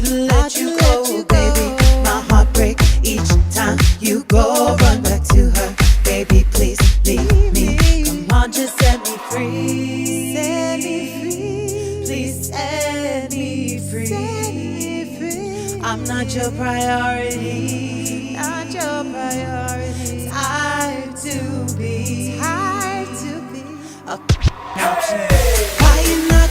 Let you go, baby. My heart break each time you go. Run back to her, baby. Please leave me. Come on, just set me free. Set me free. Please set me free. I'm not your priority. Not your priority. It's hard to be. It's hard to be. Why you not